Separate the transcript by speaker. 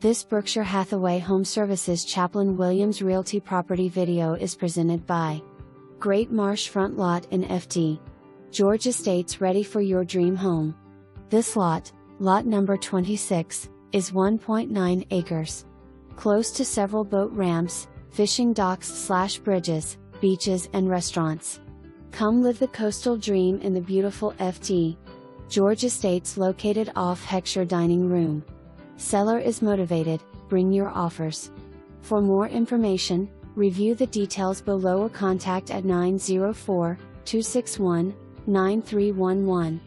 Speaker 1: This Berkshire Hathaway HomeServices Chaplin Williams Realty property video is presented by Great Marsh Front Lot in FT. George Estates, ready for your dream home. This lot number 26, is 1.9 acres. Close to several boat ramps, fishing docks/bridges, beaches and restaurants. Come live the coastal dream in the beautiful FT. George Estates, located off Heckscher Dining Room. Seller is motivated, bring your offers. For more information, review the details below or contact at 904-261-9311.